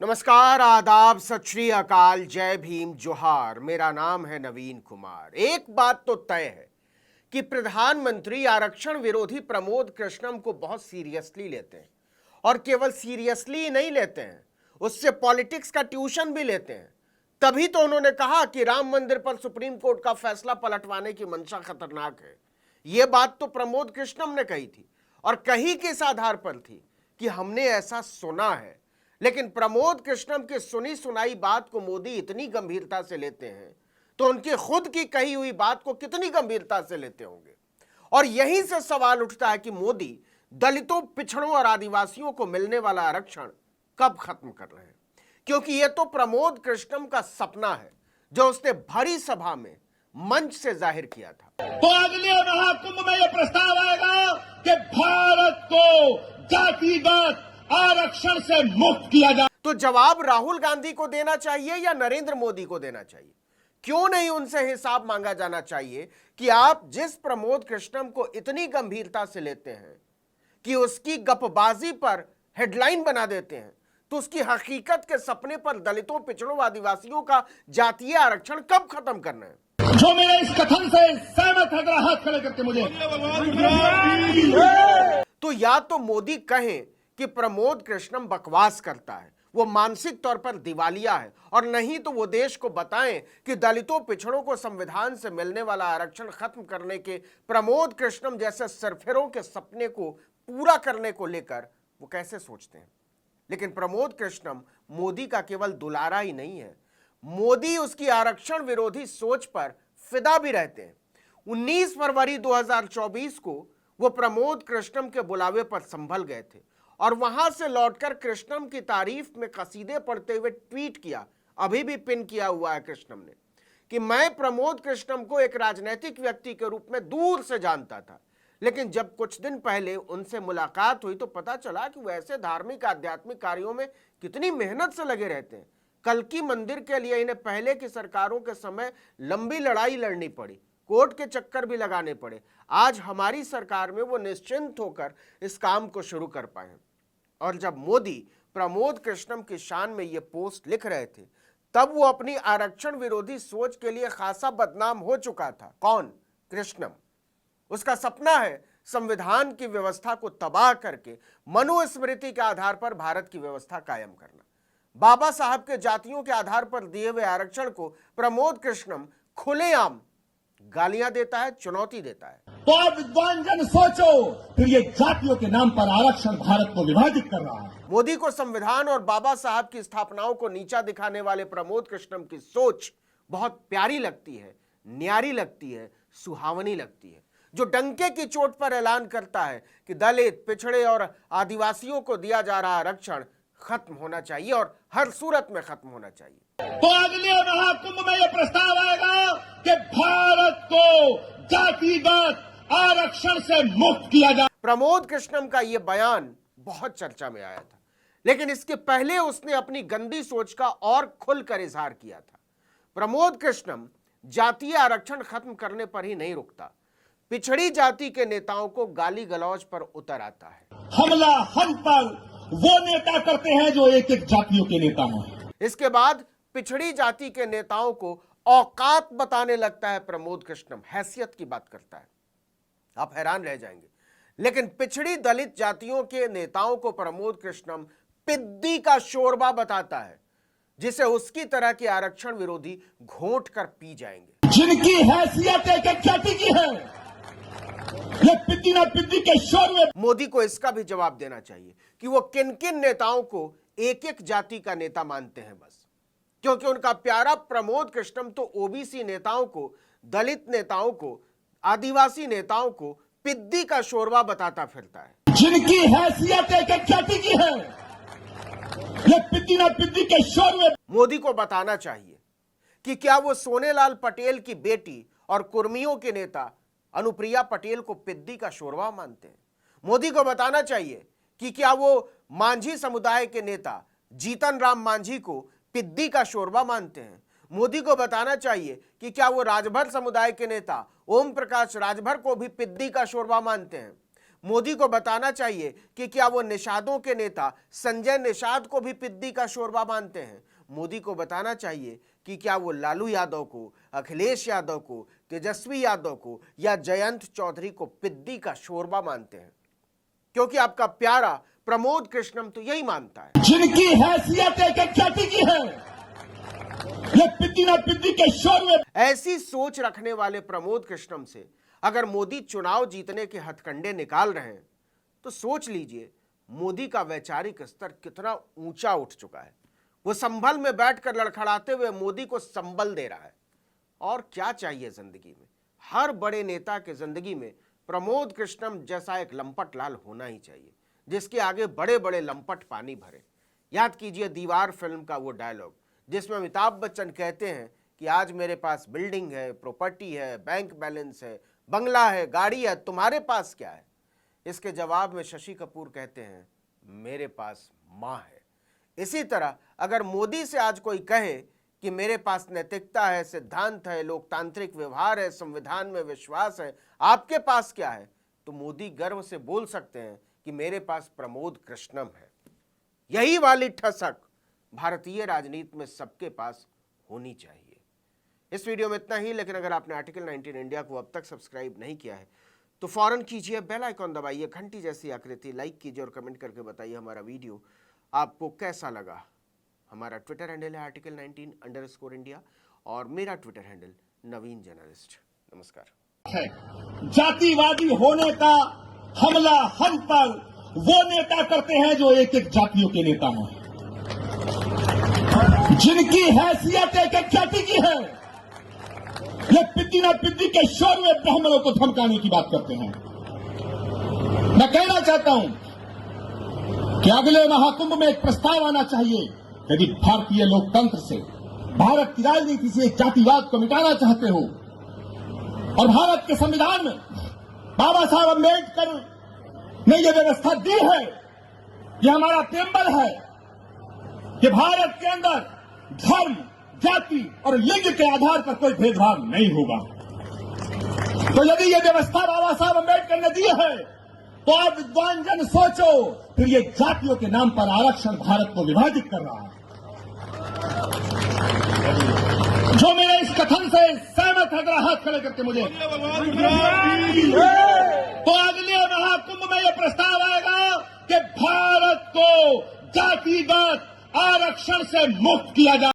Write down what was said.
नमस्कार, आदाब, सत श्री अकाल, जय भीम, जोहार। मेरा नाम है नवीन कुमार। एक बात तो तय है कि प्रधानमंत्री आरक्षण विरोधी प्रमोद कृष्णम को बहुत सीरियसली लेते हैं और केवल सीरियसली नहीं लेते हैं, उससे पॉलिटिक्स का ट्यूशन भी लेते हैं। तभी तो उन्होंने कहा कि राम मंदिर पर सुप्रीम कोर्ट का फैसला पलटवाने की मंशा खतरनाक है। यह बात तो प्रमोद कृष्णम ने कही थी और कही किस आधार पर थी कि हमने ऐसा सुना है। लेकिन प्रमोद कृष्णम की सुनी सुनाई बात को मोदी इतनी गंभीरता से लेते हैं तो उनकी खुद की कही हुई बात को कितनी गंभीरता से लेते होंगे। और यहीं से सवाल उठता है कि मोदी दलितों, पिछड़ों और आदिवासियों को मिलने वाला आरक्षण कब खत्म कर रहे हैं, क्योंकि यह तो प्रमोद कृष्णम का सपना है जो उसने भरी सभा में मंच से जाहिर किया था। तो अगले महाकुंभ में यह प्रस्ताव आएगा कि भारत को जातिगत आरक्षण से मुक्त किया जाए। तो जवाब राहुल गांधी को देना चाहिए या नरेंद्र मोदी को देना चाहिए? क्यों नहीं उनसे हिसाब मांगा जाना चाहिए कि आप जिस प्रमोद कृष्णम को इतनी गंभीरता से लेते हैं कि उसकी गपबाजी पर हेडलाइन बना देते हैं, तो उसकी हकीकत के सपने पर दलितों, पिछड़ों, आदिवासियों का जातीय आरक्षण कब खत्म करना है? जो मेरे इस कथन से सहमत है, जरा हाथ खड़े करके मुझे। तो या तो मोदी कहें कि प्रमोद कृष्णम बकवास करता है, वो मानसिक तौर पर दिवालिया है, और नहीं तो वो देश को बताएं कि दलितों, पिछड़ों को संविधान से मिलने वाला आरक्षण खत्म करने के प्रमोद कृष्णम जैसे सरफिरों के सपने को पूरा करने को लेकर वो कैसे सोचते हैं। लेकिन प्रमोद कृष्णम मोदी का केवल दुलारा ही नहीं है, मोदी उसकी आरक्षण विरोधी सोच पर फिदा भी रहते हैं। 19 फरवरी 2024 को वो प्रमोद कृष्णम के बुलावे पर संभल गए थे और वहां से लौटकर कृष्णम की तारीफ में कसीदे पढ़ते हुए ट्वीट किया, अभी भी पिन किया हुआ है कृष्णम ने, कि मैं प्रमोद कृष्णम को एक राजनीतिक व्यक्ति के रूप में दूर से जानता था, लेकिन जब कुछ दिन पहले उनसे मुलाकात हुई तो पता चला कि वो ऐसे धार्मिक आध्यात्मिक कार्यों में कितनी मेहनत से लगे रहते हैं। कल्की मंदिर के लिए इन्हें पहले की सरकारों के समय लंबी लड़ाई लड़नी पड़ी, कोर्ट के चक्कर भी लगाने पड़े। आज हमारी सरकार में वो निश्चिंत होकर इस काम को शुरू कर पाए। और जब मोदी प्रमोद कृष्णम की शान में ये पोस्ट लिख रहे थे, तब वो अपनी आरक्षण विरोधी सोच के लिए खासा बदनाम हो चुका था। कौन? कृष्णम। उसका सपना है संविधान की व्यवस्था को तबाह करके मनुस्मृति के आधार पर भारत की व्यवस्था कायम करना। बाबा साहब के जातियों के आधार पर दिए हुए आरक्षण को प्रमोद कृष्णम खुलेआम गालियां देता है, चुनौती देता है। तो आप विद्वान जन सोचो, फिर ये जातियों के नाम पर आरक्षण भारत को विभाजित कर रहा है। मोदी को संविधान और बाबा साहब की स्थापनाओं को नीचा दिखाने वाले प्रमोद कृष्णम की सोच बहुत प्यारी लगती है, न्यारी लगती है, सुहावनी लगती है, जो डंके की चोट पर ऐलान करता है कि दलित, पिछड़े और आदिवासियों को दिया जा रहा आरक्षण खत्म होना चाहिए और हर सूरत में खत्म होना चाहिए। तो अगले महाकुंभ में यह प्रस्ताव आएगा कि भारत को जातिगत आरक्षण से मुक्त किया जाए। प्रमोद कृष्णम का यह बयान बहुत चर्चा में आया था, लेकिन इसके पहले उसने अपनी गंदी सोच का और खुलकर इजहार किया था। प्रमोद कृष्णम जातीय आरक्षण खत्म करने पर ही नहीं रुकता, पिछड़ी जाति के नेताओं को गाली गलौज पर उतर आता है। हमला हम पर वो नेता करते हैं जो एक एक जातियों के नेता हैं। इसके बाद पिछड़ी जाति के नेताओं को औकात बताने लगता है प्रमोद कृष्णम, हैसियत की बात करता है। आप हैरान रह जाएंगे, लेकिन पिछड़ी दलित जातियों के नेताओं को प्रमोद कृष्णम पिद्दी का शोरबा बताता है, जिसे उसकी तरह के आरक्षण विरोधी घोंट कर पी जाएंगे। जिनकी हैसियत एक एक जाति की है, ये पिद्दी ना पिद्दी के शोरबे। मोदी को इसका भी जवाब देना चाहिए कि वो किन किन नेताओं को एक एक जाति का नेता मानते हैं बस, क्योंकि उनका प्यारा प्रमोद कृष्णम तो ओबीसी नेताओं को, दलित नेताओं को, आदिवासी नेताओं को पिद्दी का शोरबा बताता फिरता है। जिनकी हैसियत एक एक जाति की है, ये पिद्दी ना पिद्दी के शोरबे। मोदी को बताना चाहिए कि क्या वो सोनेलाल पटेल की बेटी और कुर्मियों के नेता अनुप्रिया पटेल को पिद्दी का शोरबा मानते हैं। मोदी को बताना चाहिए कि क्या वो मांझी समुदाय के नेता जीतन राम मांझी को पिद्दी का शोरबा मानते हैं। मोदी को बताना चाहिए कि क्या वो राजभर समुदाय के नेता ओम प्रकाश राजभर को भी पिद्दी का शोरबा मानते हैं। मोदी को बताना चाहिए कि क्या वो निषादों के नेता संजय निषाद को भी पिद्दी का शोरबा मानते हैं। मोदी को बताना चाहिए कि क्या वो लालू यादव को, अखिलेश यादव को, तेजस्वी यादव को या जयंत चौधरी को पिद्दी का शोरबा मानते हैं, क्योंकि आपका प्यारा प्रमोद कृष्णम तो यही मानता है। जिनकी हैसियत एक जाति की है, ये पिद्दी ना पिद्दी के शोरबे। ऐसी सोच रखने वाले प्रमोद कृष्णम से अगर मोदी चुनाव जीतने के हथकंडे निकाल रहे हैं तो सोच लीजिए मोदी का वैचारिक स्तर कितना ऊंचा उठ चुका है। वो संभल में बैठकर लड़खड़ाते हुए मोदी को संबल दे रहा है। और क्या चाहिए जिंदगी में? हर बड़े नेता के जिंदगी में प्रमोद कृष्णम जैसा एक लंपट लाल होना ही चाहिए, जिसके आगे बड़े बड़े लंपट पानी भरे। याद कीजिए दीवार फिल्म का वो डायलॉग जिसमें अमिताभ बच्चन कहते हैं कि आज मेरे पास बिल्डिंग है, प्रॉपर्टी है, बैंक बैलेंस है, बंगला है, गाड़ी है, तुम्हारे पास क्या है? इसके जवाब में शशि कपूर कहते हैं मेरे पास मां है। इसी तरह अगर मोदी से आज कोई कहे कि मेरे पास नैतिकता है, सिद्धांत है, लोकतांत्रिक व्यवहार है, संविधान में विश्वास है, आपके पास क्या है, तो मोदी गर्व से बोल सकते हैं कि मेरे पास प्रमोद कृष्णम है। यही वाली ठसक भारतीय राजनीति में सबके पास होनी चाहिए। इस वीडियो में इतना ही, लेकिन अगर आपने आर्टिकल 19 इंडिया को अब तक सब्सक्राइब नहीं किया है तो फौरन कीजिए, बेल आइकॉन दबाइए, घंटी जैसी आकृति लाइक कीजिए और कमेंट करके बताइए हमारा वीडियो आपको कैसा लगा। हमारा ट्विटर हैंडल है आर्टिकल 19_इंडिया और मेरा ट्विटर हैंडल नवीन जर्नलिस्ट। नमस्कार। जातिवादी होने का हमला हम पर वो नेता करते हैं जो एक एक जातियों के नेता हैं, जिनकी हैसियत एक एक जाति की है। ये पिद्दी ना पिद्दी के शोर में ब्राह्मणों को धमकाने की बात करते हैं। मैं कहना चाहता हूं कि अगले महाकुंभ में एक प्रस्ताव आना चाहिए। यदि भारतीय लोकतंत्र से, भारत की राजनीति से जातिवाद को मिटाना चाहते हो और भारत के संविधान में बाबा साहब अम्बेडकर ने यह व्यवस्था दी है, यह हमारा प्रेमबल है कि भारत के अंदर धर्म, जाति और लिंग के आधार पर कोई भेदभाव नहीं होगा। तो यदि यह व्यवस्था बाबा साहब अम्बेडकर ने दी है तो आप विद्वान जन सोचो, फिर ये जातियों के नाम पर आरक्षण भारत को विभाजित कर रहा है। जो मेरे इस कथन से सहमत है, अगर हाथ खड़े करके मुझे तो अगले महाकुंभ में यह प्रस्ताव आएगा कि भारत को जातिगत आरक्षण से मुक्त किया जाए।